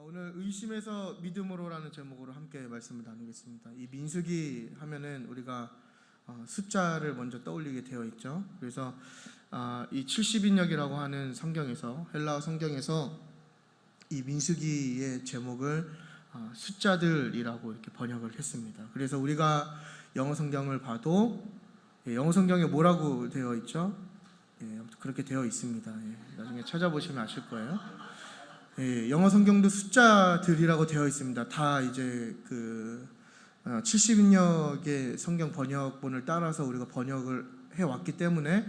오늘 의심에서 믿음으로라는 제목으로 함께 말씀을 나누겠습니다. 이 민수기 하면은 우리가 숫자를 먼저 떠올리게 되어 있죠. 그래서 이 70인역이라고 하는 성경에서, 헬라어 성경에서 이 민수기의 제목을 숫자들이라고 이렇게 번역을 했습니다. 그래서 우리가 영어 성경을 봐도 영어 성경에 뭐라고 되어 있죠? 그렇게 되어 있습니다. 나중에 찾아보시면 아실 거예요. 영어 성경도 숫자들이라고 되어 있습니다. 다 이제 70인역의 성경 번역본을 따라서 우리가 번역을 해왔기 때문에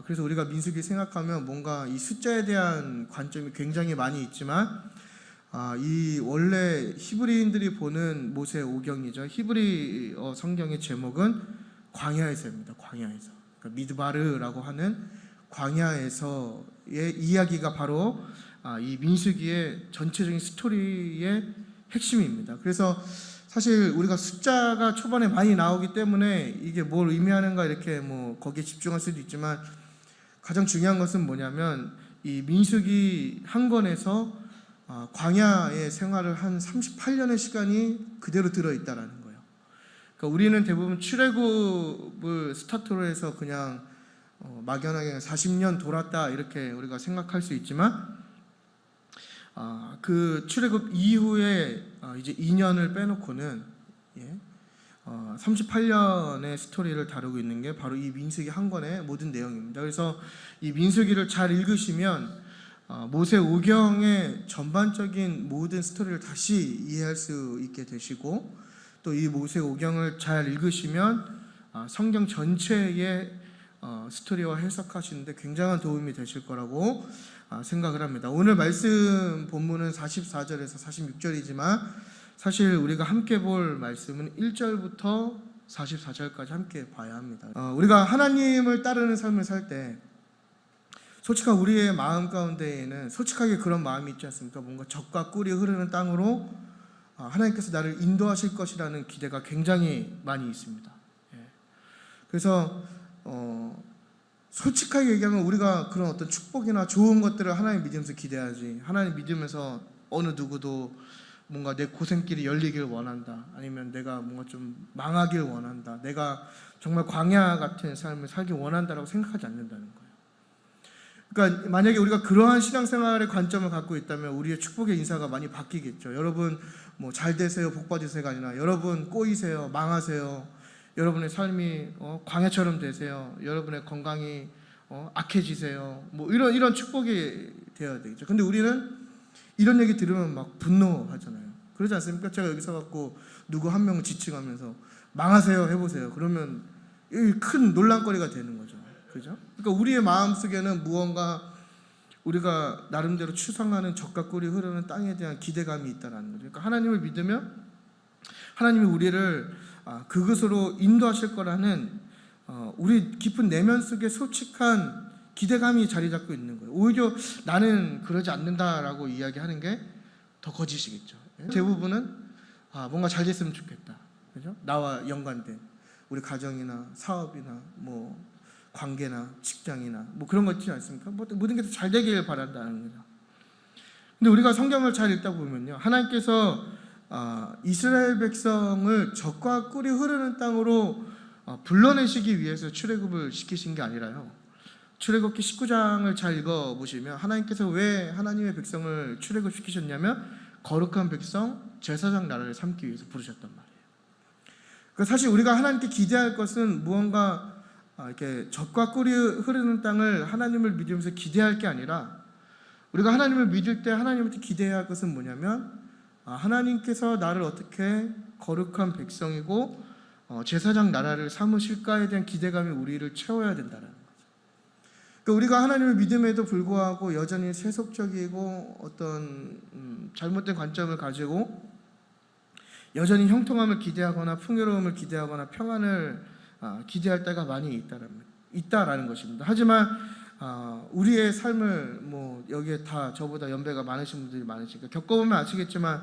그래서 우리가 민수기 생각하면 뭔가 이 숫자에 대한 관점이 굉장히 많이 있지만 이 원래 히브리인들이 보는 모세 오경이죠. 히브리어 성경의 제목은 광야에서입니다. 광야에서. 그러니까 미드바르라고 하는 광야에서의 이야기가 바로 이 민수기의 전체적인 스토리의 핵심입니다. 그래서 사실 우리가 숫자가 초반에 많이 나오기 때문에 이게 뭘 의미하는가 이렇게 거기에 집중할 수도 있지만 가장 중요한 것은 뭐냐면 이 민수기 한 권에서 광야의 생활을 한 38년의 시간이 그대로 들어있다라는 거예요. 그러니까 우리는 대부분 출애굽을 스타트로 해서 그냥 막연하게 40년 돌았다 이렇게 우리가 생각할 수 있지만 그 출애굽 이후에 이제 2년을 빼놓고는 38년의 스토리를 다루고 있는 게 바로 이 민수기 한 권의 모든 내용입니다. 그래서 이 민수기를 잘 읽으시면 모세 오경의 전반적인 모든 스토리를 다시 이해할 수 있게 되시고 또 이 모세 오경을 잘 읽으시면 성경 전체의 스토리와 해석하시는데 굉장한 도움이 되실 거라고 생각을 합니다. 오늘 말씀 본문은 44절에서 46절이지만 사실 우리가 함께 볼 말씀은 1절부터 44절까지 함께 봐야 합니다. 우리가 하나님을 따르는 삶을 살 때 솔직한 우리의 마음 가운데에는 솔직하게 그런 마음이 있지 않습니까? 뭔가 젖과 꿀이 흐르는 땅으로 하나님께서 나를 인도하실 것이라는 기대가 굉장히 많이 있습니다. 그래서 솔직하게 얘기하면 우리가 그런 어떤 축복이나 좋은 것들을 하나님 믿으면서 기대하지, 하나님 믿으면서 어느 누구도 뭔가 내 고생길이 열리길 원한다, 아니면 내가 뭔가 좀 망하길 원한다, 내가 정말 광야 같은 삶을 살길 원한다라고 생각하지 않는다는 거예요. 그러니까 만약에 우리가 그러한 신앙생활의 관점을 갖고 있다면 우리의 축복의 인사가 많이 바뀌겠죠. 여러분 잘 되세요, 복 받으세요가 아니라 여러분 꼬이세요, 망하세요, 여러분의 삶이 광야처럼 되세요, 여러분의 건강이 악해지세요, 이런 축복이 되어야 되겠죠. 근데 우리는 이런 얘기 들으면 막 분노하잖아요. 그러지 않습니까? 제가 여기서 갖고 누구 한 명을 지칭하면서 망하세요 해보세요, 그러면 큰 논란거리가 되는 거죠. 그죠? 그러니까 우리의 마음속에는 무언가 우리가 나름대로 추상하는 젖과 꿀이 흐르는 땅에 대한 기대감이 있다는 거죠. 그러니까 하나님을 믿으면 하나님이 우리를 그것으로 인도하실 거라는 우리 깊은 내면 속에 솔직한 기대감이 자리 잡고 있는 거예요. 오히려 나는 그러지 않는다라고 이야기하는 게 더 거짓이겠죠. 대부분은 뭔가 잘 됐으면 좋겠다, 그죠? 나와 연관된 우리 가정이나 사업이나 관계나 직장이나 그런 거 있지 않습니까? 모든 게 다 잘 되길 바란다는 거죠. 근데 우리가 성경을 잘 읽다 보면요, 하나님께서 이스라엘 백성을 젖과 꿀이 흐르는 땅으로 불러내시기 위해서 출애굽을 시키신 게 아니라요, 출애굽기 19장을 잘 읽어보시면 하나님께서 왜 하나님의 백성을 출애굽시키셨냐면 거룩한 백성, 제사장 나라를 삼기 위해서 부르셨단 말이에요. 그러니까 사실 우리가 하나님께 기대할 것은 무언가 이렇게 젖과 꿀이 흐르는 땅을 하나님을 믿으면서 기대할 게 아니라 우리가 하나님을 믿을 때 하나님한테 기대해야 할 것은 뭐냐면 하나님께서 나를 어떻게 거룩한 백성이고 제사장 나라를 삼으실까에 대한 기대감이 우리를 채워야 된다는 거죠. 그러니까 우리가 하나님을 믿음에도 불구하고 여전히 세속적이고 어떤 잘못된 관점을 가지고 여전히 형통함을 기대하거나 풍요로움을 기대하거나 평안을 기대할 때가 많이 있다라는 것입니다. 하지만 우리의 삶을 여기에 다 저보다 연배가 많으신 분들이 많으시니까 겪어보면 아시겠지만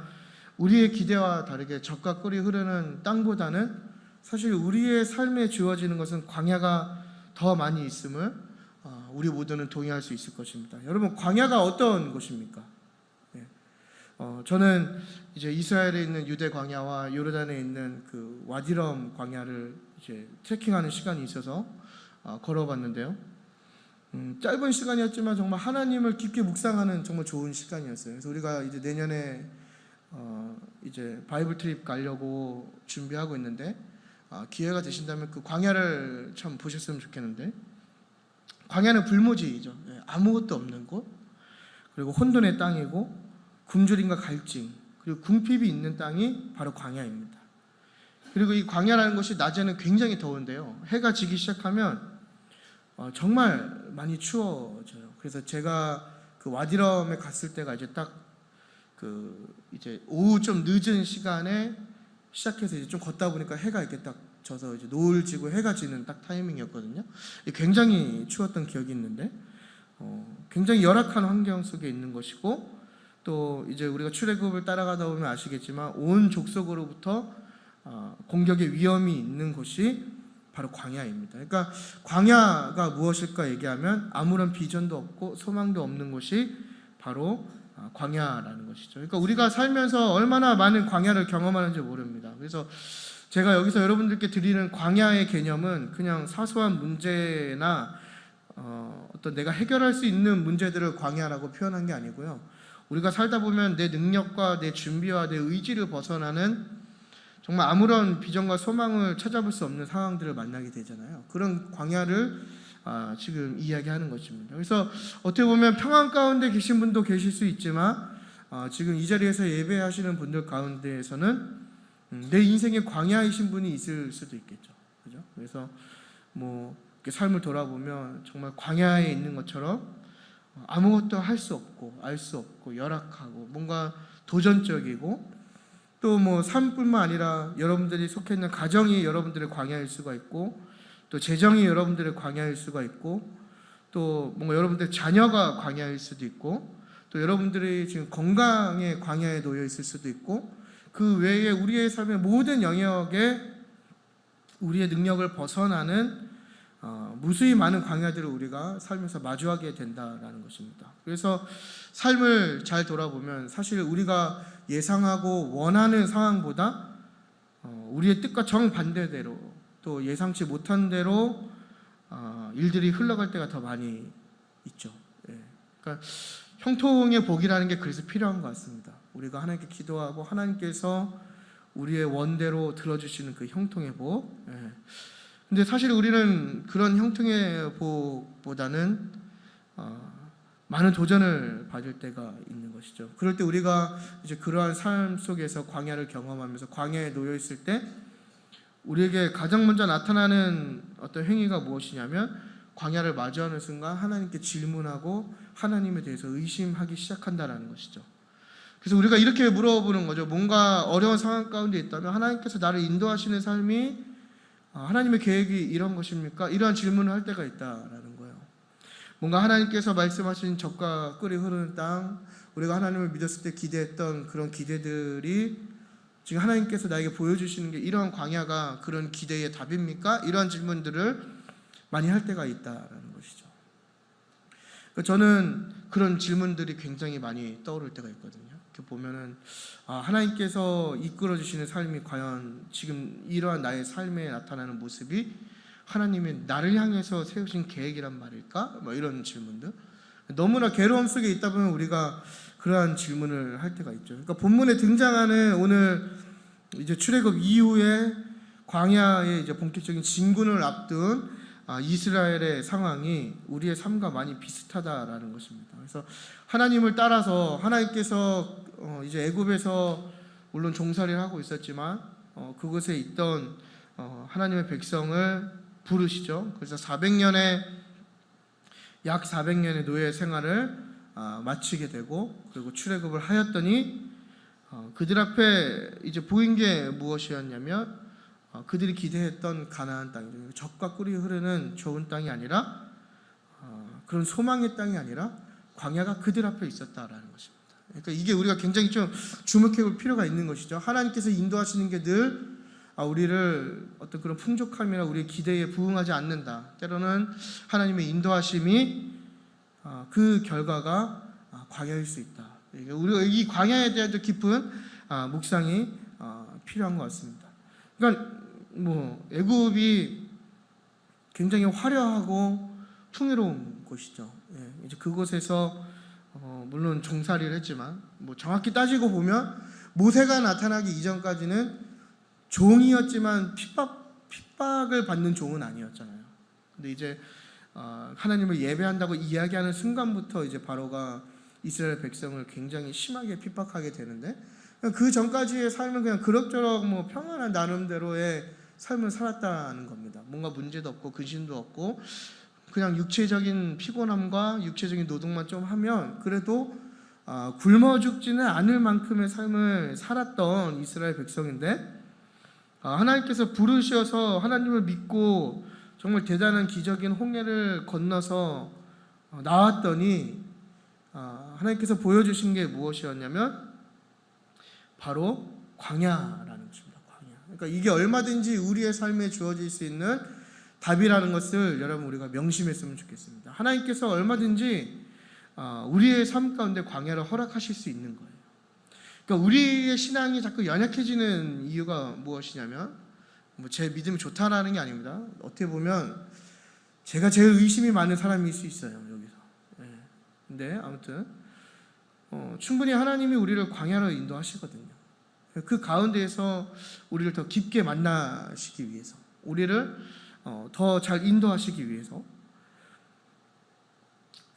우리의 기대와 다르게 젖과 꿀이 흐르는 땅보다는 사실 우리의 삶에 주어지는 것은 광야가 더 많이 있음을 우리 모두는 동의할 수 있을 것입니다. 여러분, 광야가 어떤 곳입니까? 저는 이제 이스라엘에 있는 유대 광야와 요르단에 있는 그 와디럼 광야를 이제 트레킹하는 시간이 있어서 걸어봤는데요. 짧은 시간이었지만 정말 하나님을 깊게 묵상하는 정말 좋은 시간이었어요. 그래서 우리가 이제 내년에 이제 바이블 트립 가려고 준비하고 있는데 기회가 되신다면 그 광야를 참 보셨으면 좋겠는데, 광야는 불모지이죠. 아무것도 없는 곳, 그리고 혼돈의 땅이고 굶주림과 갈증, 그리고 궁핍이 있는 땅이 바로 광야입니다. 그리고 이 광야라는 것이 낮에는 굉장히 더운데요, 해가 지기 시작하면 정말 많이 추워져요. 그래서 제가 그 와디럼에 갔을 때가 이제 딱 그 이제 오후 좀 늦은 시간에 시작해서 이제 좀 걷다 보니까 해가 이렇게 딱 져서 이제 노을 지고 해가 지는 딱 타이밍이었거든요. 굉장히 추웠던 기억이 있는데, 굉장히 열악한 환경 속에 있는 것이고, 또 이제 우리가 출애굽을 따라가다 보면 아시겠지만 온 족속으로부터 공격의 위험이 있는 곳이 바로 광야입니다. 그러니까 광야가 무엇일까 얘기하면 아무런 비전도 없고 소망도 없는 곳이 바로 광야라는 것이죠. 그러니까 우리가 살면서 얼마나 많은 광야를 경험하는지 모릅니다. 그래서 제가 여기서 여러분들께 드리는 광야의 개념은 그냥 사소한 문제나 어떤 내가 해결할 수 있는 문제들을 광야라고 표현한 게 아니고요, 우리가 살다 보면 내 능력과 내 준비와 내 의지를 벗어나는 정말 아무런 비전과 소망을 찾아볼 수 없는 상황들을 만나게 되잖아요. 그런 광야를 지금 이야기하는 것입니다. 그래서 어떻게 보면 평안 가운데 계신 분도 계실 수 있지만 지금 이 자리에서 예배하시는 분들 가운데에서는 내 인생의 광야이신 분이 있을 수도 있겠죠. 그죠? 그래서 뭐 삶을 돌아보면 정말 광야에 있는 것처럼 아무것도 할 수 없고 알 수 없고 열악하고 뭔가 도전적이고, 또 뭐 삶뿐만 아니라 여러분들이 속해 있는 가정이 여러분들의 광야일 수가 있고, 또 재정이 여러분들의 광야일 수가 있고, 또 뭔가 여러분들의 자녀가 광야일 수도 있고, 또 여러분들이 지금 건강의 광야에 놓여 있을 수도 있고, 그 외에 우리의 삶의 모든 영역에 우리의 능력을 벗어나는 무수히 많은 광야들을 우리가 살면서 마주하게 된다라는 것입니다. 그래서 삶을 잘 돌아보면 사실 우리가 예상하고 원하는 상황보다 우리의 뜻과 정반대대로, 또 예상치 못한 대로 일들이 흘러갈 때가 더 많이 있죠. 그러니까 형통의 복이라는 게 그래서 필요한 것 같습니다. 우리가 하나님께 기도하고 하나님께서 우리의 원대로 들어주시는 그 형통의 복. 근데 사실 우리는 그런 형통의 복보다는 많은 도전을 받을 때가 있는 것이죠. 그럴 때 우리가 이제 그러한 삶 속에서 광야를 경험하면서 광야에 놓여 있을 때 우리에게 가장 먼저 나타나는 어떤 행위가 무엇이냐면, 광야를 마주하는 순간 하나님께 질문하고 하나님에 대해서 의심하기 시작한다는 것이죠. 그래서 우리가 이렇게 물어보는 거죠. 뭔가 어려운 상황 가운데 있다면 하나님께서 나를 인도하시는 삶이 하나님의 계획이 이런 것입니까? 이러한 질문을 할 때가 있다라는 거예요. 뭔가 하나님께서 말씀하신 젖과 꿀이 흐르는 땅, 우리가 하나님을 믿었을 때 기대했던 그런 기대들이 지금 하나님께서 나에게 보여주시는 게 이러한 광야가 그런 기대의 답입니까? 이러한 질문들을 많이 할 때가 있다라는 것이죠. 저는 그런 질문들이 굉장히 많이 떠오를 때가 있거든요. 이렇게 보면은 하나님께서 이끌어 주시는 삶이 과연 지금 이러한 나의 삶에 나타나는 모습이 하나님이 나를 향해서 세우신 계획이란 말일까? 뭐 이런 질문들. 너무나 괴로움 속에 있다 보면 우리가 그러한 질문을 할 때가 있죠. 그러니까 본문에 등장하는 오늘 이제 출애굽 이후에 광야의 이제 본격적인 진군을 앞둔 이스라엘의 상황이 우리의 삶과 많이 비슷하다라는 것입니다. 그래서 하나님을 따라서 하나님께서 이제 애굽에서 물론 종살이를 하고 있었지만 그곳에 있던 하나님의 백성을 부르시죠. 그래서 약 400년의 노예 생활을 마치게 되고, 그리고 출애굽을 하였더니 그들 앞에 이제 보인 게 무엇이었냐면 그들이 기대했던 가나안 땅이죠. 젖과 꿀이 흐르는 좋은 땅이 아니라 그런 소망의 땅이 아니라 광야가 그들 앞에 있었다라는 것입니다. 그러니까 이게 우리가 굉장히 좀 주목해 볼 필요가 있는 것이죠. 하나님께서 인도하시는 게 늘 우리를 어떤 그런 풍족함이나 우리의 기대에 부응하지 않는다. 때로는 하나님의 인도하심이 그 결과가 광야일 수 있다. 우리가 이 광야에 대한 깊은 묵상이 필요한 것 같습니다. 그러니까 뭐 애굽이 굉장히 화려하고 풍요로운 곳이죠. 이제 그곳에서 물론 종살이를 했지만 뭐 정확히 따지고 보면 모세가 나타나기 이전까지는 종이었지만 핍박을 받는 종은 아니었잖아요. 근데 이제 하나님을 예배한다고 이야기하는 순간부터 이제 바로가 이스라엘 백성을 굉장히 심하게 핍박하게 되는데, 그 전까지의 삶은 그냥 그럭저럭 뭐 평안한 나름대로의 삶을 살았다는 겁니다. 뭔가 문제도 없고 근심도 없고 그냥 육체적인 피곤함과 육체적인 노동만 좀 하면 그래도 굶어 죽지는 않을 만큼의 삶을 살았던 이스라엘 백성인데, 하나님께서 부르셔서 하나님을 믿고 정말 대단한 기적인 홍해를 건너서 나왔더니 하나님께서 보여주신 게 무엇이었냐면 바로 광야라는 것입니다. 광야. 그러니까 이게 얼마든지 우리의 삶에 주어질 수 있는 답이라는 것을 여러분 우리가 명심했으면 좋겠습니다. 하나님께서 얼마든지 우리의 삶 가운데 광야를 허락하실 수 있는 거예요. 그러니까 우리의 신앙이 자꾸 연약해지는 이유가 무엇이냐면 뭐 제 믿음이 좋다라는 게 아닙니다. 어떻게 보면 제가 제일 의심이 많은 사람일 수 있어요, 여기서. 근데 아무튼 충분히 하나님이 우리를 광야로 인도하시거든요. 그 가운데에서 우리를 더 깊게 만나시기 위해서, 우리를 더 잘 인도하시기 위해서.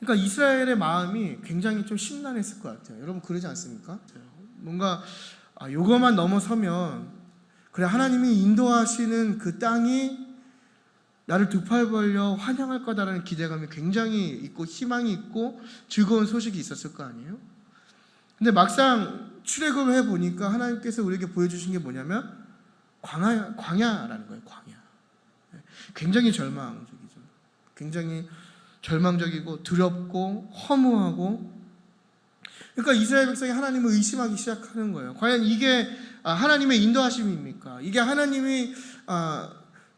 그러니까 이스라엘의 마음이 굉장히 좀 심란했을 것 같아요. 여러분 그러지 않습니까? 뭔가 요거만 넘어서면 그래 하나님이 인도하시는 그 땅이 나를 두 팔 벌려 환영할 거다라는 기대감이 굉장히 있고 희망이 있고 즐거운 소식이 있었을 거 아니에요? 근데 막상 출애굽을 해보니까 하나님께서 우리에게 보여주신 게 뭐냐면 광야라는 거예요. 광야. 굉장히 절망적이죠. 굉장히 절망적이고 두렵고 허무하고, 그러니까 이스라엘 백성이 하나님을 의심하기 시작하는 거예요. 과연 이게 하나님의 인도하심입니까? 이게 하나님이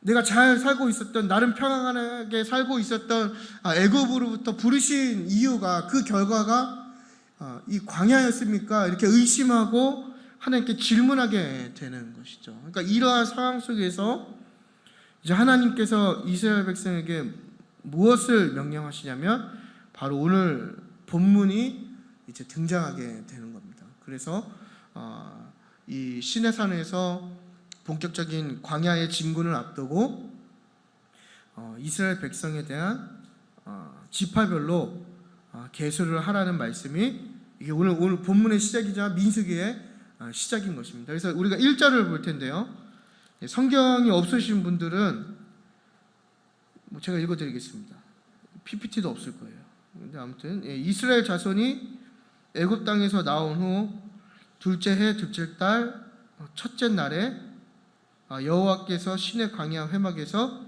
내가 잘 살고 있었던, 나름 평안하게 살고 있었던 애굽으로부터 부르신 이유가, 그 결과가 이 광야였습니까? 이렇게 의심하고 하나님께 질문하게 되는 것이죠. 그러니까 이러한 상황 속에서 이제 하나님께서 이스라엘 백성에게 무엇을 명령하시냐면 바로 오늘 본문이 이제 등장하게 되는 겁니다. 그래서 이 시내산에서 본격적인 광야의 진군을 앞두고 이스라엘 백성에 대한 지파별로 계수를 하라는 말씀이 이게 오늘 본문의 시작이자 민수기의 시작인 것입니다. 그래서 우리가 1절을 볼 텐데요. 성경이 없으신 분들은 제가 읽어드리겠습니다. PPT도 없을 거예요. 근데 아무튼 이스라엘 자손이 애굽 땅에서 나온 후 둘째 해 둘째 달 첫째 날에 여호와께서 시내 광야 회막에서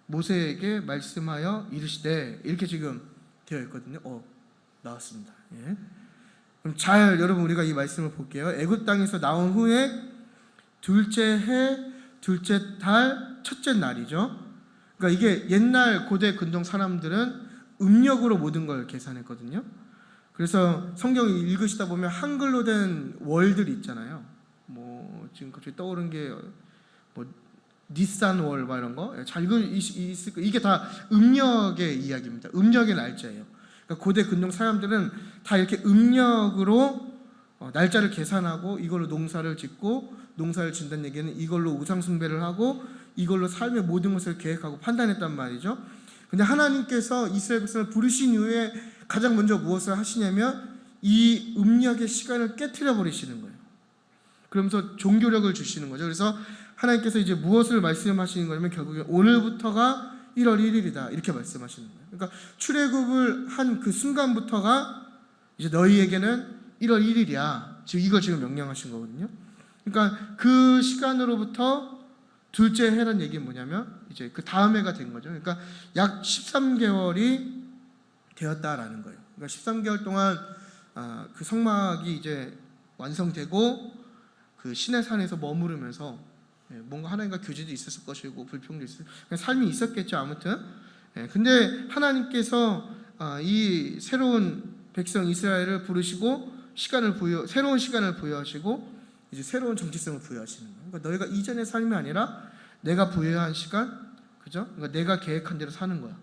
모세에게 말씀하여 이르시되, 이렇게 지금 되어 있거든요. 나왔습니다. 예. 그럼 잘 여러분 우리가 이 말씀을 볼게요. 애굽 땅에서 나온 후에 둘째 해 둘째 달 첫째 날이죠. 그러니까 이게 옛날 고대 근동 사람들은 음력으로 모든 걸 계산했거든요. 그래서 성경 읽으시다 보면 한글로 된 월들 있잖아요. 뭐 지금 갑자기 떠오른 게 뭐 니산월 막 이런 거 잘 있을 거, 이게 다 음력의 이야기입니다. 음력의 날짜예요. 그러니까 고대 근동 사람들은 다 이렇게 음력으로 날짜를 계산하고 이걸로 농사를 짓고, 농사를 짓는다는 얘기는 이걸로 우상 숭배를 하고 이걸로 삶의 모든 것을 계획하고 판단했단 말이죠. 근데 하나님께서 이스라엘 백성을 부르신 이후에 가장 먼저 무엇을 하시냐면 이 음력의 시간을 깨트려 버리시는 거예요. 그러면서 종교력을 주시는 거죠. 그래서 하나님께서 이제 무엇을 말씀하시는 거냐면 결국에 오늘부터가 1월 1일이다 이렇게 말씀하시는 거예요. 그러니까 출애굽을 한 그 순간부터가 이제 너희에게는 1월 1일이야. 지금 이걸 지금 명령하신 거거든요. 그러니까 그 시간으로부터 둘째 해란 얘기는 뭐냐면 이제 그 다음 해가 된 거죠. 그러니까 약 13개월이 되었다라는 거예요. 그러니까 13개월 동안 그 성막이 이제 완성되고 그 시내산에서 머무르면서 뭔가 하나님과 교제도 있었을 것이고 불평도 있을, 삶이 있었겠죠. 아무튼 근데 하나님께서 이 새로운 백성 이스라엘을 부르시고 새로운 시간을 부여하시고 이제 새로운 정체성을 부여하시는 거예요. 그러니까 너희가 이전의 삶이 아니라 내가 부여한 시간, 그죠? 그러니까 내가 계획한 대로 사는 거야.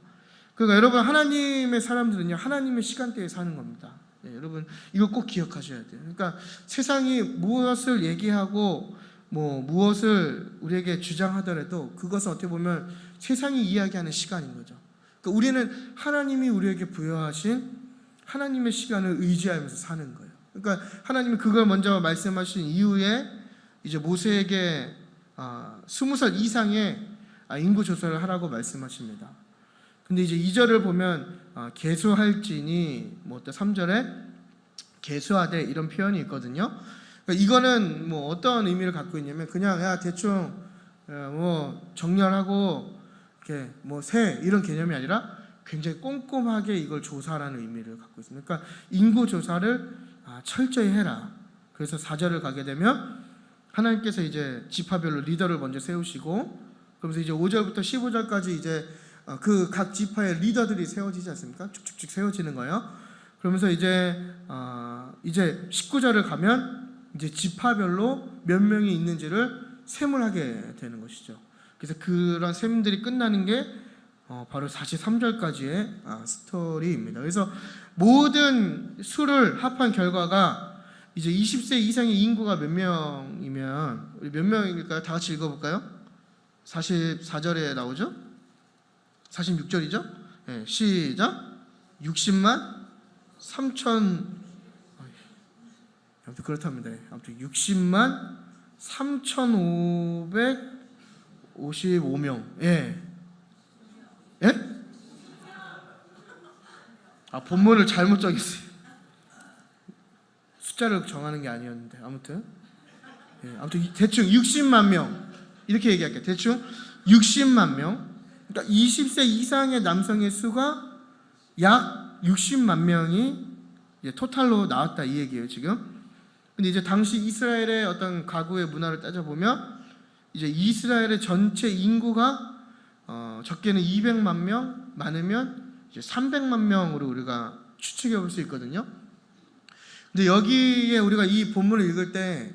그러니까 여러분, 하나님의 사람들은요, 하나님의 시간대에 사는 겁니다. 네, 여러분 이거 꼭 기억하셔야 돼요. 그러니까 세상이 무엇을 얘기하고 무엇을 우리에게 주장하더라도 그것은 어떻게 보면 세상이 이야기하는 시간인 거죠. 그러니까 우리는 하나님이 우리에게 부여하신 하나님의 시간을 의지하면서 사는 거예요. 그러니까 하나님이 그걸 먼저 말씀하신 이후에 이제 모세에게 20살 이상의 인구 조사를 하라고 말씀하십니다. 근데 이제 2절을 보면 계수할지니 3절에 계수하되 이런 표현이 있거든요. 그러니까 이거는 어떤 의미를 갖고 있냐면 그냥 대충 정렬하고 이렇게 세 이런 개념이 아니라 굉장히 꼼꼼하게 이걸 조사하라는 의미를 갖고 있습니다. 그러니까 인구 조사를 철저히 해라. 그래서 4절을 가게 되면 하나님께서 이제 지파별로 리더를 먼저 세우시고, 그러면서 이제 5절부터 15절까지 이제 그 각 지파의 리더들이 세워지지 않습니까? 쭉쭉쭉 세워지는 거예요. 그러면서 이제 19절을 가면 이제 지파별로 몇 명이 있는지를 셈을 되는 것이죠. 그래서 그런 셈들이 끝나는 게 바로 43절까지의 스토리입니다. 그래서 모든 수를 합한 결과가 이제 20세 이상의 인구가 몇 명이면 우리 몇 명일까요? 다 같이 읽어볼까요? 44절에 나오죠? 46절이죠? 네, 시작. 60만 3천 아무튼 그렇답니다. 아무튼 60만 3,555명. 예. 예? 본문을 잘못 적었어요. 숫자를 정하는 게 아니었는데 아무튼 대충 60만 명 이렇게 얘기할게요. 대충 60만 명. 그러니까 20세 이상의 남성의 수가 약 60만 명이 이제 토탈로 나왔다 이 얘기예요 지금. 근데 이제 당시 이스라엘의 어떤 가구의 문화를 따져보면 이제 이스라엘의 전체 인구가 적게는 200만 명, 많으면 이제 300만 명으로 우리가 추측해 볼 수 있거든요. 근데 여기에 우리가 이 본문을 읽을 때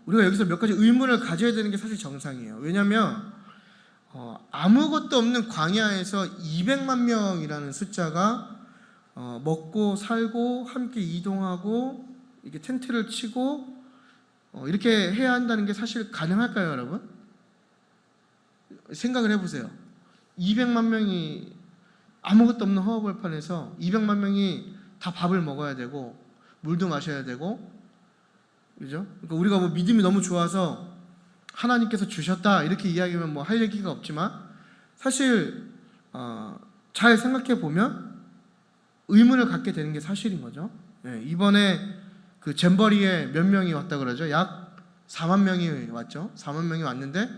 우리가 여기서 몇 가지 의문을 가져야 되는 게 사실 정상이에요. 왜냐하면 아무것도 없는 광야에서 200만 명이라는 숫자가 먹고 살고 함께 이동하고 이렇게 텐트를 치고 이렇게 해야 한다는 게 사실 가능할까요, 여러분? 생각을 해보세요. 200만 명이 아무것도 없는 허허벌판에서 200만 명이 다 밥을 먹어야 되고 물도 마셔야 되고, 그죠? 그러니까 우리가 믿음이 너무 좋아서 하나님께서 주셨다 이렇게 이야기하면 할 얘기가 없지만 사실 잘 생각해 보면 의문을 갖게 되는 게 사실인 거죠. 네, 이번에 그 잼버리에 몇 명이 왔다 그러죠? 약 4만 명이 왔죠. 4만 명이 왔는데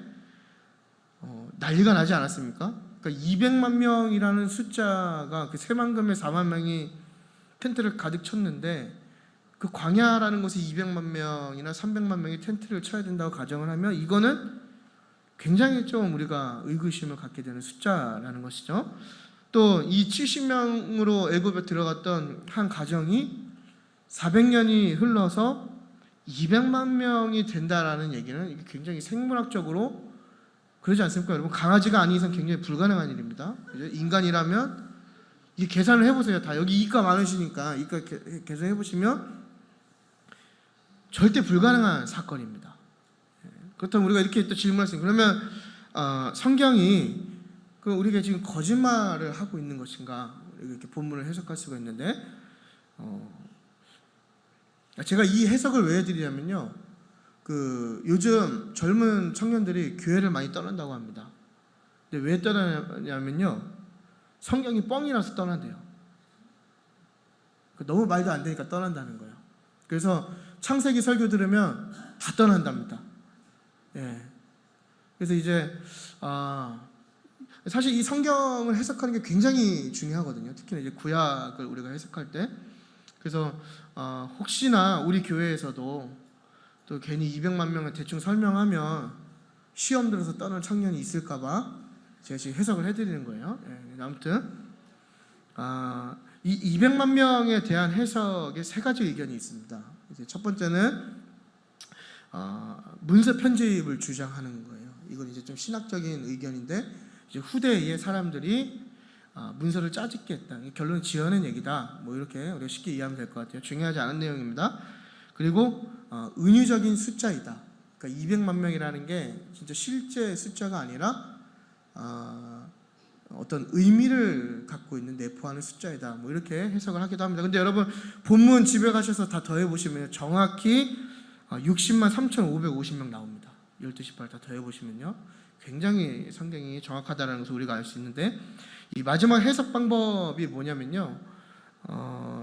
난리가 나지 않았습니까? 그러니까 200만 명이라는 숫자가 그 새만금에 4만 명이 텐트를 가득 쳤는데 그 광야라는 곳에 200만 명이나 300만 명이 텐트를 쳐야 된다고 가정을 하면 이거는 굉장히 좀 우리가 의구심을 갖게 되는 숫자라는 것이죠. 또 이 70명으로 애굽에 들어갔던 한 가정이 400년이 흘러서 200만 명이 된다라는 얘기는 이게 굉장히 생물학적으로 그러지 않습니까? 여러분, 강아지가 아닌 이상 굉장히 불가능한 일입니다. 그죠? 인간이라면 이게 계산을 해보세요. 다 여기 이과 많으시니까 이과 계산해 보시면 절대 불가능한 사건입니다. 그렇다면 우리가 이렇게 또 질문할 수 있는, 그러면 성경이 우리가 지금 거짓말을 하고 있는 것인가? 이렇게 본문을 해석할 수가 있는데 제가 이 해석을 왜 해드리냐면요, 요즘 젊은 청년들이 교회를 많이 떠난다고 합니다. 근데 왜 떠나냐면요, 성경이 뻥이라서 떠난대요. 너무 말도 안 되니까 떠난다는 거예요. 그래서 창세기 설교 들으면 다 떠난답니다. 예. 그래서 이제 사실 이 성경을 해석하는 게 굉장히 중요하거든요. 특히나 이제 구약을 우리가 해석할 때. 그래서 혹시나 우리 교회에서도 또 괜히 200만 명을 대충 설명하면 시험 들어서 떠날 청년이 있을까봐 제가 지금 해석을 해드리는 거예요. 예. 아무튼 이 200만 명에 대한 해석에 세 가지 의견이 있습니다. 이제 첫 번째는 문서 편집을 주장하는 거예요. 이건 이제 좀 신학적인 의견인데 이제 후대의 사람들이 문서를 짜집게 했다. 결론을 지어낸 얘기다. 뭐 이렇게 우리가 쉽게 이해하면 될 것 같아요. 중요하지 않은 내용입니다. 그리고 은유적인 숫자이다. 그러니까 200만 명이라는 게 진짜 실제 숫자가 아니라 어떤 의미를 갖고 있는 내포하는 숫자이다. 뭐 이렇게 해석을 하기도 합니다. 근데 여러분 본문 집에 가셔서 다 더해 보시면 정확히 60만 3,550명 나옵니다. 12시 발 다 더해 보시면요. 굉장히 성경이 정확하다는 것을 우리가 알 수 있는데 이 마지막 해석 방법이 뭐냐면요.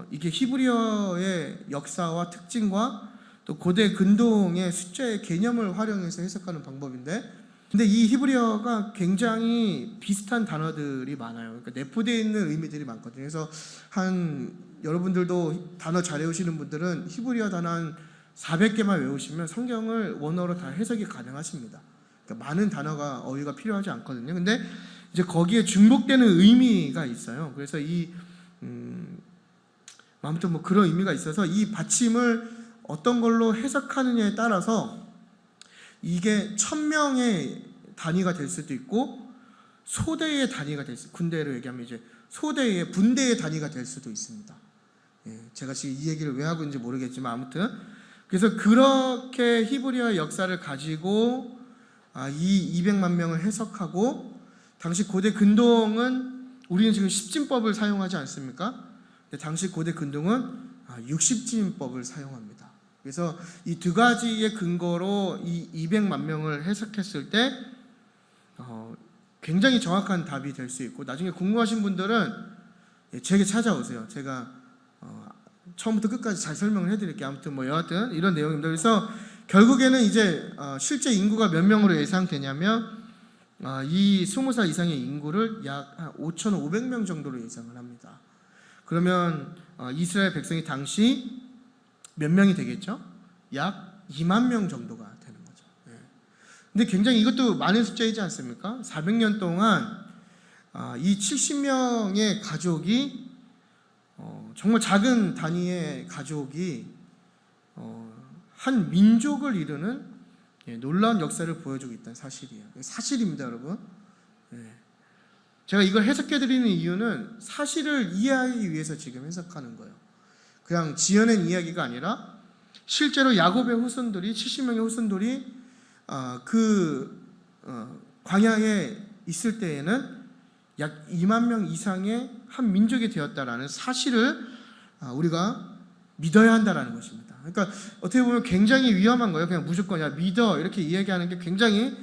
이게 히브리어의 역사와 특징과 또 고대 근동의 숫자의 개념을 활용해서 해석하는 방법인데 근데 이 히브리어가 굉장히 비슷한 단어들이 많아요. 그러니까 내포되어 있는 의미들이 많거든요. 그래서 여러분들도 단어 잘 외우시는 분들은 히브리어 단어 한 400개만 외우시면 성경을 원어로 다 해석이 가능하십니다. 그러니까 많은 단어가 어휘가 필요하지 않거든요. 근데 이제 거기에 중복되는 의미가 있어요. 그래서 아무튼 뭐 그런 의미가 있어서 이 받침을 어떤 걸로 해석하느냐에 따라서 이게 1000명의 단위가 될 수도 있고 소대의 단위가 될 수, 군대로 얘기하면 이제 소대의 분대의 단위가 될 수도 있습니다. 제가 지금 이 얘기를 왜 하고 있는지 모르겠지만 아무튼 그래서 그렇게 히브리어의 역사를 가지고 이 200만 명을 해석하고 당시 고대 근동은 우리는 지금 십진법을 사용하지 않습니까? 근데 당시 고대 근동은 60진법을 사용합니다. 그래서 이 두 가지의 근거로 이 200만 명을 해석했을 때 굉장히 정확한 답이 될 수 있고 나중에 궁금하신 분들은 제게 찾아오세요. 제가 처음부터 끝까지 잘 설명을 해드릴게요. 아무튼 뭐 여하튼 이런 내용입니다. 그래서 결국에는 이제 실제 인구가 몇 명으로 예상되냐면 이 20살 이상의 인구를 약 5,500명 정도로 예상을 합니다. 그러면 이스라엘 백성이 당시 몇 명이 되겠죠? 약 2만 명 정도가 되는 거죠. 근데 굉장히 이것도 많은 숫자이지 않습니까? 400년 동안 이 70명의 가족이 정말 작은 단위의 가족이 한 민족을 이루는 놀라운 역사를 보여주고 있다는 사실이에요. 사실입니다, 여러분. 제가 이걸 해석해드리는 이유는 사실을 이해하기 위해서 지금 해석하는 거예요. 그냥 지어낸 이야기가 아니라 실제로 야곱의 후손들이 70명의 후손들이 광야에 있을 때에는 약 2만 명 이상의 한 민족이 되었다라는 사실을 우리가 믿어야 한다라는 것입니다. 그러니까 어떻게 보면 굉장히 위험한 거예요. 그냥 무조건 야 믿어 이렇게 이야기하는 게 굉장히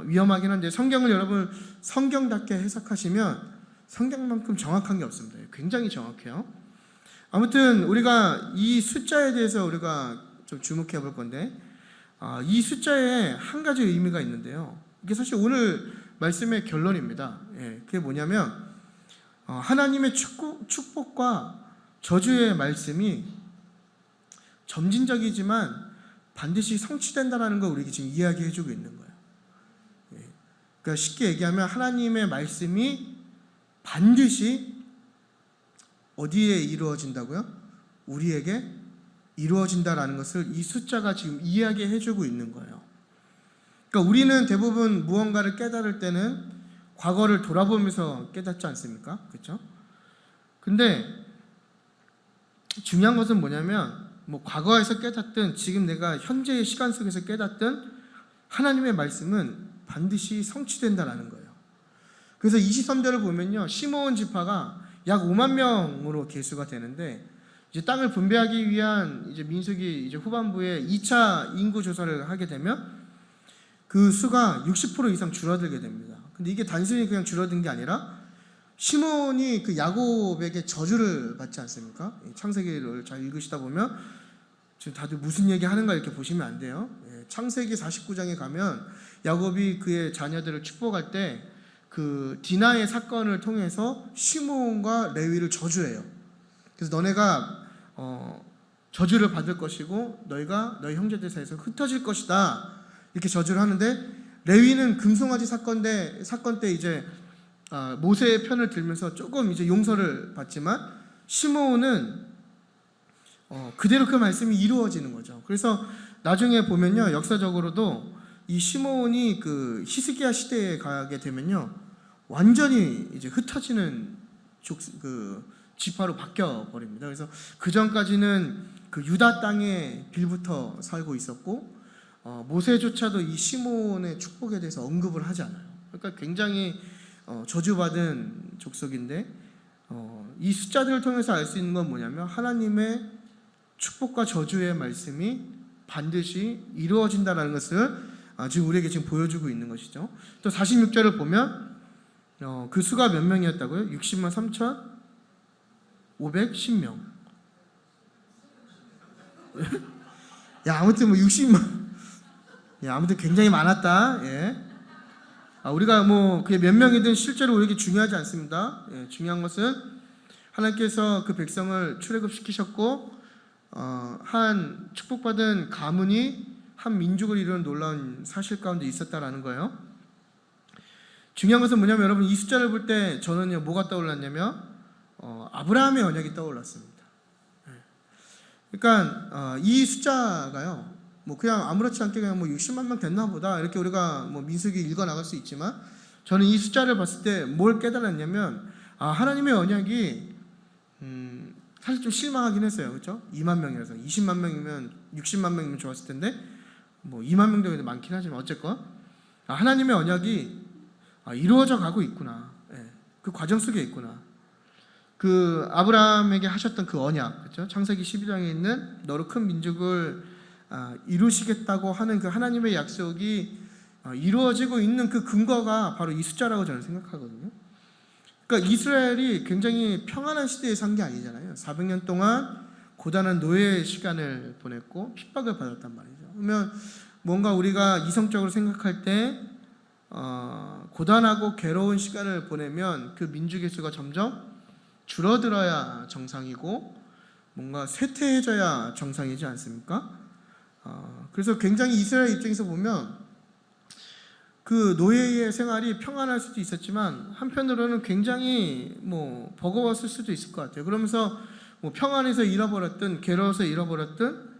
위험하긴 한데 성경을 여러분 성경답게 해석하시면 성경만큼 정확한 게 없습니다. 굉장히 정확해요. 아무튼 우리가 이 숫자에 대해서 우리가 좀 주목해 볼 건데 이 숫자에 한 가지 의미가 있는데요. 이게 사실 오늘 말씀의 결론입니다. 그게 뭐냐면 하나님의 축복과 저주의 말씀이 점진적이지만 반드시 성취된다라는 걸 우리에게 지금 이야기해 주고 있는 거예요. 그러니까 쉽게 얘기하면 하나님의 말씀이 반드시 어디에 이루어진다고요? 우리에게 이루어진다라는 것을 이 숫자가 지금 이야기해 주고 있는 거예요. 그러니까 우리는 대부분 무언가를 깨달을 때는 과거를 돌아보면서 깨닫지 않습니까? 그렇죠? 근데 중요한 것은 뭐냐면 뭐 과거에서 깨닫든 지금 내가 현재의 시간 속에서 깨닫든 하나님의 말씀은 반드시 성취된다라는 거예요. 그래서 23절을 보면요, 시므온 지파가 약 5만 명으로 계수가 되는데 이제 땅을 분배하기 위한 이제 민수기 이제 후반부에 2차 인구 조사를 하게 되면 그 수가 60% 이상 줄어들게 됩니다. 근데 이게 단순히 그냥 줄어든 게 아니라 시므온이 그 야곱에게 저주를 받지 않습니까? 창세기를 잘 읽으시다 보면 지금 다들 무슨 얘기 하는가 이렇게 보시면 안 돼요. 창세기 49장에 가면 야곱이 그의 자녀들을 축복할 때 그 디나의 사건을 통해서 시므온과 레위를 저주해요. 그래서 너네가 저주를 받을 것이고 너희가 너희 형제들 사이에서 흩어질 것이다 이렇게 저주를 하는데 레위는 금송아지 사건 때 이제 모세의 편을 들면서 조금 이제 용서를 받지만 시므온은 그대로 그 말씀이 이루어지는 거죠. 그래서 나중에 보면요, 역사적으로도 이 시므온이 그 히스기야 시대에 가게 되면요, 완전히 이제 흩어지는 그 지파로 바뀌어 버립니다. 그래서 그 전까지는 그 유다 땅에 빌부터 살고 있었고, 모세조차도 이 시므온의 축복에 대해서 언급을 하지 않아요. 그러니까 굉장히 저주받은 족속인데, 이 숫자들을 통해서 알 수 있는 건 뭐냐면 하나님의 축복과 저주의 말씀이 반드시 이루어진다는 것을 지금 우리에게 지금 보여주고 있는 것이죠. 또 46절을 보면 그 수가 몇 명이었다고요? 60만 3,510명. 야, 아무튼 뭐 60만. 야, 아무튼 굉장히 많았다. 예. 우리가 뭐 그게 몇 명이든 실제로 우리에게 중요하지 않습니다. 예, 중요한 것은 하나님께서 그 백성을 출애굽시키셨고, 한 축복받은 가문이 한 민족을 이루는 놀라운 사실 가운데 있었다라는 거예요. 중요한 것은 뭐냐면, 여러분 이 숫자를 볼 때 저는요, 뭐가 떠올랐냐면 아브라함의 언약이 떠올랐습니다. 그러니까 이 숫자가요, 뭐 그냥 아무렇지 않게 그냥 뭐 60만 명 됐나 보다 이렇게 우리가 뭐 민수기 읽어 나갈 수 있지만, 저는 이 숫자를 봤을 때 뭘 깨달았냐면, 하나님의 언약이 사실 좀 실망하긴 했어요. 그렇죠? 2만 명이라서 20만 명이면 60만 명이면 좋았을 텐데 뭐 2만 명 정도 많긴 하지만 어쨌건 하나님의 언약이 이루어져 가고 있구나. 예, 그 과정 속에 있구나. 그 아브라함에게 하셨던 그 언약, 그렇죠? 창세기 12장에 있는 너로 큰 민족을 이루시겠다고 하는 그 하나님의 약속이 이루어지고 있는 그 근거가 바로 이 숫자라고 저는 생각하거든요. 그러니까 이스라엘이 굉장히 평안한 시대에 산 게 아니잖아요. 400년 동안 고단한 노예의 시간을 보냈고 핍박을 받았단 말이죠. 그러면 뭔가 우리가 이성적으로 생각할 때 고단하고 괴로운 시간을 보내면 그 민족의 수가 점점 줄어들어야 정상이고 뭔가 쇠퇴해져야 정상이지 않습니까? 그래서 굉장히 이스라엘 입장에서 보면 그 노예의 생활이 평안할 수도 있었지만 한편으로는 굉장히 뭐 버거웠을 수도 있을 것 같아요. 그러면서 뭐 평안해서 잃어버렸든 괴로워서 잃어버렸든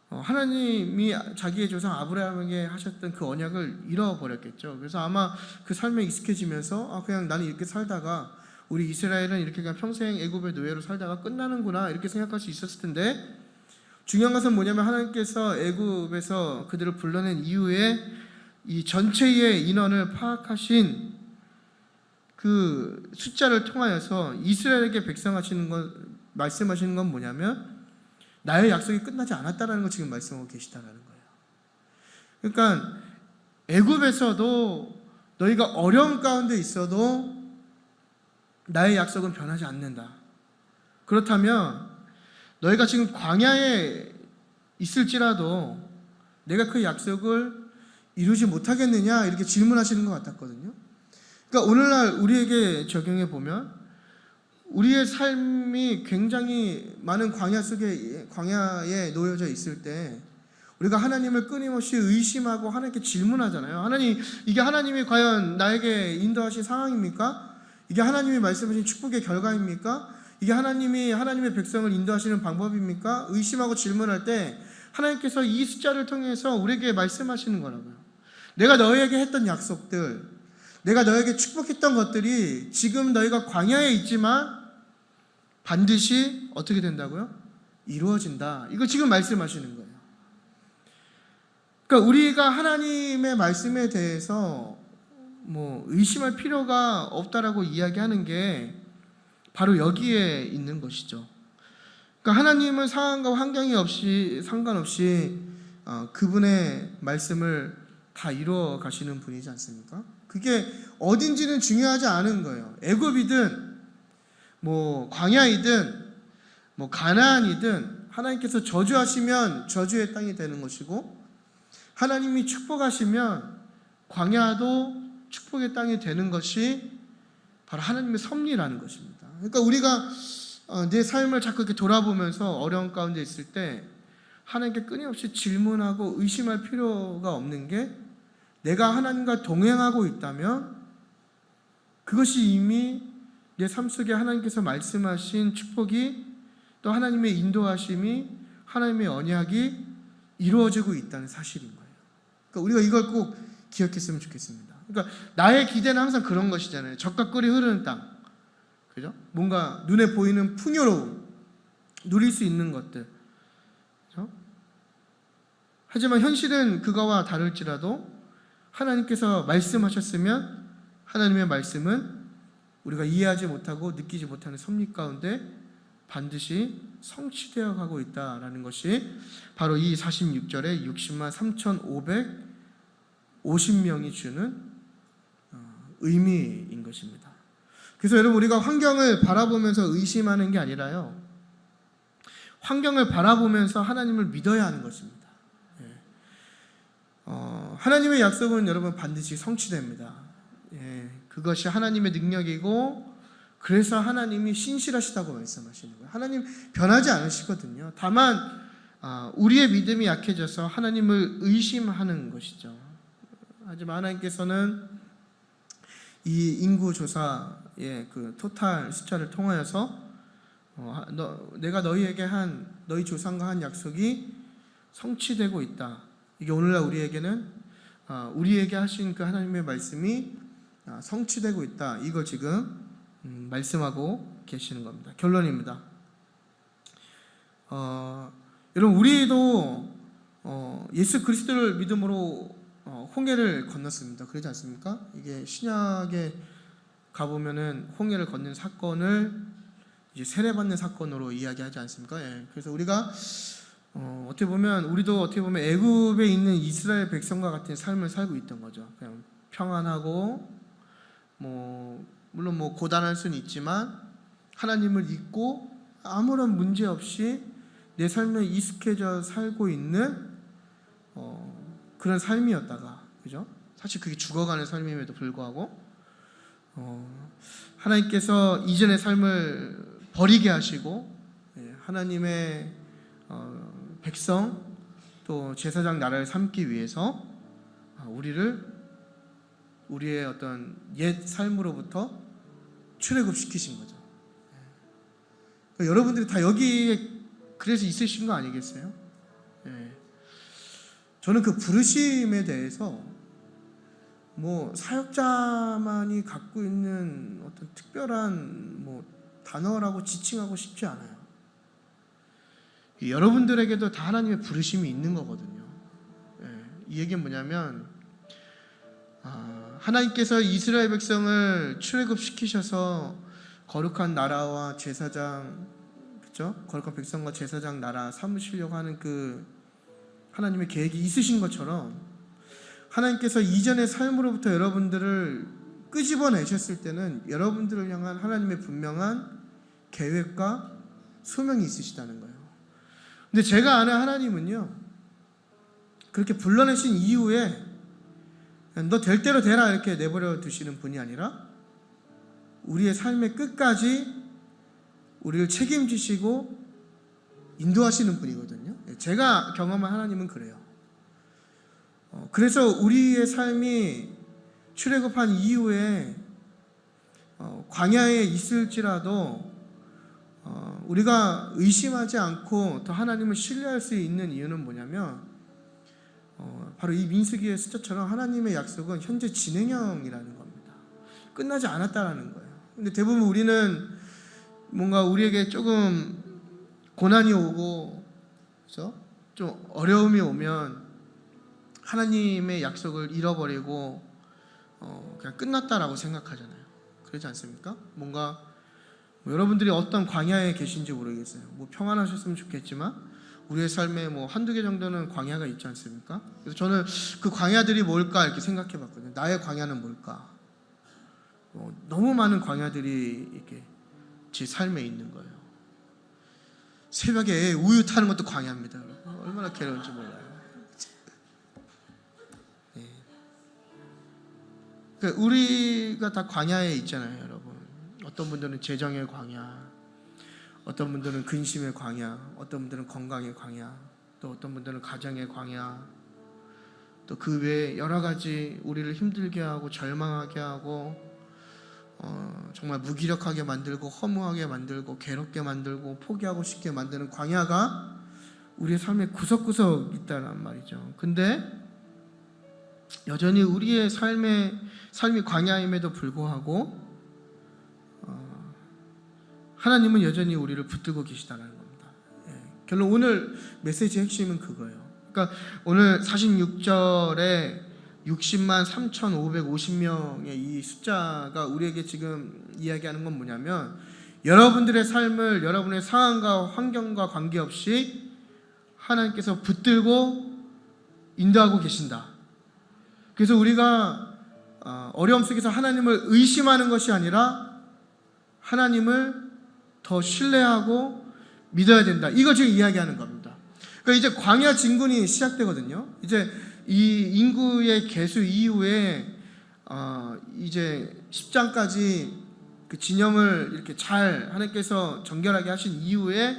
하나님이 자기의 조상 아브라함에게 하셨던 그 언약을 잃어버렸겠죠. 그래서 아마 그 삶에 익숙해지면서 그냥 나는 이렇게 살다가 우리 이스라엘은 이렇게 그냥 평생 애굽의 노예로 살다가 끝나는구나 이렇게 생각할 수 있었을 텐데, 중요한 것은 뭐냐면 하나님께서 애굽에서 그들을 불러낸 이후에 이 전체의 인원을 파악하신 그 숫자를 통하여서 이스라엘에게 백성하시는 것, 말씀하시는 건 뭐냐면 나의 약속이 끝나지 않았다라는 거 지금 말씀하고 계시다라는 거예요. 그러니까 애굽에서도 너희가 어려움 가운데 있어도 나의 약속은 변하지 않는다. 그렇다면 너희가 지금 광야에 있을지라도 내가 그 약속을 이루지 못하겠느냐 이렇게 질문하시는 것 같았거든요. 그러니까 오늘날 우리에게 적용해 보면 우리의 삶이 굉장히 많은 광야 속에, 광야에 놓여져 있을 때 우리가 하나님을 끊임없이 의심하고 하나님께 질문하잖아요. 하나님, 이게 하나님이 과연 나에게 인도하신 상황입니까? 이게 하나님이 말씀하신 축복의 결과입니까? 이게 하나님이 하나님의 백성을 인도하시는 방법입니까? 의심하고 질문할 때 하나님께서 이 숫자를 통해서 우리에게 말씀하시는 거라고요. 내가 너희에게 했던 약속들, 내가 너희에게 축복했던 것들이 지금 너희가 광야에 있지만 반드시 어떻게 된다고요? 이루어진다. 이거 지금 말씀하시는 거예요. 그러니까 우리가 하나님의 말씀에 대해서 뭐 의심할 필요가 없다라고 이야기하는 게 바로 여기에 있는 것이죠. 그러니까 하나님은 상황과 환경이 없이 상관없이 그분의 말씀을 다 이루어 가시는 분이지 않습니까? 그게 어딘지는 중요하지 않은 거예요. 애굽이든 뭐 광야이든 뭐 가나안이든 하나님께서 저주하시면 저주의 땅이 되는 것이고, 하나님이 축복하시면 광야도 축복의 땅이 되는 것이 바로 하나님의 섭리라는 것입니다. 그러니까 우리가 내 삶을 자꾸 이렇게 돌아보면서 어려운 가운데 있을 때 하나님께 끊임없이 질문하고 의심할 필요가 없는 게, 내가 하나님과 동행하고 있다면 그것이 이미 내 삶 속에 하나님께서 말씀하신 축복이 또 하나님의 인도하심이 하나님의 언약이 이루어지고 있다는 사실인 거예요. 그러니까 우리가 이걸 꼭 기억했으면 좋겠습니다. 그러니까 나의 기대는 항상 그런 것이잖아요. 적과 꿀이 흐르는 땅, 그죠? 뭔가 눈에 보이는 풍요로움, 누릴 수 있는 것들, 그죠? 하지만 현실은 그거와 다를지라도 하나님께서 말씀하셨으면 하나님의 말씀은 우리가 이해하지 못하고 느끼지 못하는 섭리 가운데 반드시 성취되어 가고 있다라는 것이 바로 이 46절에 60만 3,550명이 주는 의미인 것입니다. 그래서 여러분, 우리가 환경을 바라보면서 의심하는 게 아니라요, 환경을 바라보면서 하나님을 믿어야 하는 것입니다. 하나님의 약속은 여러분 반드시 성취됩니다. 그것이 하나님의 능력이고, 그래서 하나님이 신실하시다고 말씀하시는 거예요. 하나님 변하지 않으시거든요. 다만 우리의 믿음이 약해져서 하나님을 의심하는 것이죠. 하지만 하나님께서는 이 인구조사의 그 토탈 숫자를 통하여서 내가 너희에게 한, 너희 조상과 한 약속이 성취되고 있다. 이게 오늘날 우리에게는 우리에게 하신 그 하나님의 말씀이 성취되고 있다. 이걸 지금 말씀하고 계시는 겁니다. 결론입니다. 여러분, 우리도 예수 그리스도를 믿음으로 홍해를 건넜습니다. 그러지 않습니까? 이게 신약에 가보면은 홍해를 건넌 사건을 이제 세례받는 사건으로 이야기하지 않습니까? 그래서 우리가 어떻게 보면 우리도 어떻게 보면 애굽에 있는 이스라엘 백성과 같은 삶을 살고 있던 거죠. 그냥 평안하고 물론 고단할 수는 있지만 하나님을 믿고 아무런 문제 없이 내 삶에 익숙해져 살고 있는 그런 삶이었다가, 그죠? 사실 그게 죽어가는 삶임에도 불구하고 하나님께서 이전의 삶을 버리게 하시고 하나님의 백성 또 제사장 나라를 삼기 위해서 우리의 어떤 옛 삶으로부터 출애굽시키신 거죠. 그러니까 여러분들이 다 여기에 그래서 있으신 거 아니겠어요? 저는 그 부르심에 대해서 사역자만이 갖고 있는 어떤 특별한 단어라고 지칭하고 싶지 않아요. 여러분들에게도 다 하나님의 부르심이 있는 거거든요. 이 얘기는 뭐냐면 하나님께서 이스라엘 백성을 출애굽시키셔서 거룩한 나라와 제사장, 그렇죠? 거룩한 백성과 제사장 나라 삼으시려고 하는 그 하나님의 계획이 있으신 것처럼 하나님께서 이전의 삶으로부터 여러분들을 끄집어내셨을 때는 여러분들을 향한 하나님의 분명한 계획과 소명이 있으시다는 거예요. 근데 제가 아는 하나님은요, 그렇게 불러내신 이후에 너 될 대로 되라 이렇게 내버려 두시는 분이 아니라 우리의 삶의 끝까지 우리를 책임지시고 인도하시는 분이거든요. 제가 경험한 하나님은 그래요. 그래서 우리의 삶이 출애굽한 이후에 광야에 있을지라도 우리가 의심하지 않고 더 하나님을 신뢰할 수 있는 이유는 뭐냐면 바로 이 민수기의 숫자처럼 하나님의 약속은 현재 진행형이라는 겁니다. 끝나지 않았다라는 거예요. 근데 대부분 우리는 뭔가 우리에게 조금 고난이 오고, 그렇죠? 좀 어려움이 오면 하나님의 약속을 잃어버리고 그냥 끝났다라고 생각하잖아요. 그렇지 않습니까? 뭔가 여러분들이 어떤 광야에 계신지 모르겠어요. 평안하셨으면 좋겠지만 우리의 삶에 한두 개 정도는 광야가 있지 않습니까? 그래서 저는 그 광야들이 뭘까 이렇게 생각해 봤거든요. 나의 광야는 뭘까? 너무 많은 광야들이 이렇게 제 삶에 있는 거예요. 새벽에 우유 타는 것도 광야입니다. 얼마나 괴로운지 몰라요. 그러니까 우리가 다 광야에 있잖아요, 여러분. 어떤 분들은 재정의 광야, 어떤 분들은 근심의 광야, 어떤 분들은 건강의 광야, 또 어떤 분들은 가정의 광야, 또 그 외에 여러 가지 우리를 힘들게 하고 절망하게 하고 정말 무기력하게 만들고 허무하게 만들고 괴롭게 만들고 포기하고 싶게 만드는 광야가 우리의 삶의 구석구석 있다는 말이죠. 근데 여전히 우리의 삶이 광야임에도 불구하고 하나님은 여전히 우리를 붙들고 계시다는 겁니다. 결론 오늘 메시지의 핵심은 그거예요. 그러니까 오늘 46절에 60만 3,550명의 이 숫자가 우리에게 지금 이야기하는 건 뭐냐면 여러분들의 삶을 여러분의 상황과 환경과 관계없이 하나님께서 붙들고 인도하고 계신다. 그래서 우리가 어려움 속에서 하나님을 의심하는 것이 아니라 하나님을 더 신뢰하고 믿어야 된다. 이거 지금 이야기하는 겁니다. 그러니까 이제 광야 진군이 시작되거든요. 이제 이 인구의 계수 이후에 이제 10장까지 그 진영을 이렇게 잘 하나님께서 정결하게 하신 이후에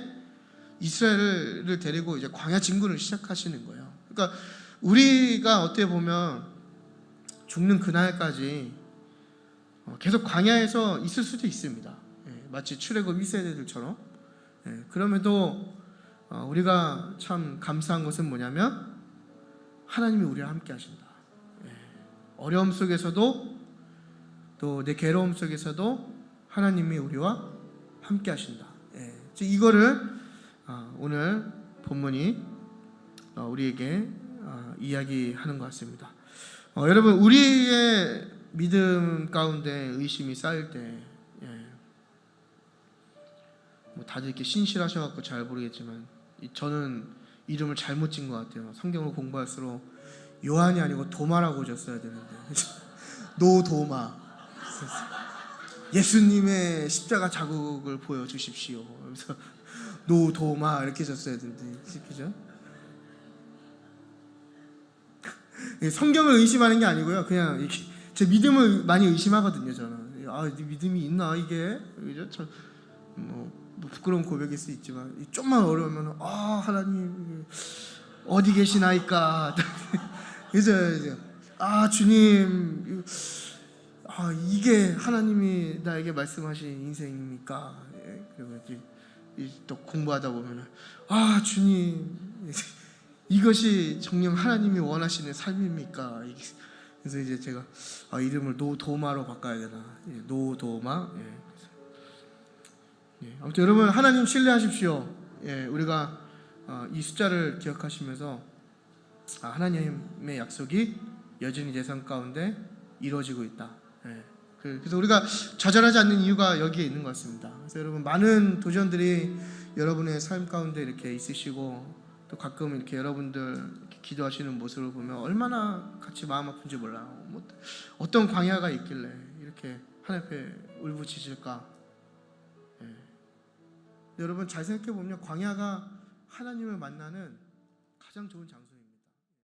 이스라엘을 데리고 이제 광야 진군을 시작하시는 거예요. 그러니까 우리가 어떻게 보면 죽는 그날까지 계속 광야에서 있을 수도 있습니다. 마치 출애굽 1세대들처럼. 그럼에도 우리가 참 감사한 것은 뭐냐면 하나님이 우리와 함께 하신다. 어려움 속에서도 또 내 괴로움 속에서도 하나님이 우리와 함께 하신다. 이거를 오늘 본문이 우리에게 이야기하는 것 같습니다. 여러분 우리의 믿음 가운데 의심이 쌓일 때 뭐 다들 이렇게 신실하셔갖고 잘 모르겠지만 저는 이름을 잘못 진 것 같아요. 성경을 공부할수록 요한이 아니고 도마라고 졌어야 되는데 노도마. 예수님의 십자가 자국을 보여주십시오. 그래서 노도마 이렇게 졌어야 되는데 그죠? 성경을 의심하는 게 아니고요. 그냥 이렇게 제 믿음을 많이 의심하거든요. 저는 네 믿음이 있나 이게 그죠? 뭐 부끄러운 고백일 수 있지만 좀만 어려우면 하나님 어디 계시나이까. 그죠? 주님 이게 하나님이 나에게 말씀하신 인생입니까? 그리고 또 공부하다 보면 주님 이것이 정녕 하나님이 원하시는 삶입니까? 그래서 이제 제가 이름을 노도마로 바꿔야 되나? 노도마. 아무튼 여러분 하나님 신뢰하십시오. 우리가 이 숫자를 기억하시면서 하나님의 약속이 여전히 내 삶 가운데 이루어지고 있다. 그래서 우리가 좌절하지 않는 이유가 여기에 있는 것 같습니다. 그래서 여러분 많은 도전들이 여러분의 삶 가운데 이렇게 있으시고 또 가끔 이렇게 여러분들 이렇게 기도하시는 모습을 보면 얼마나 같이 마음 아픈지 몰라요. 어떤 광야가 있길래 이렇게 하나님 앞에 울부짖을까? 여러분 잘 생각해 보면 광야가 하나님을 만나는 가장 좋은 장소.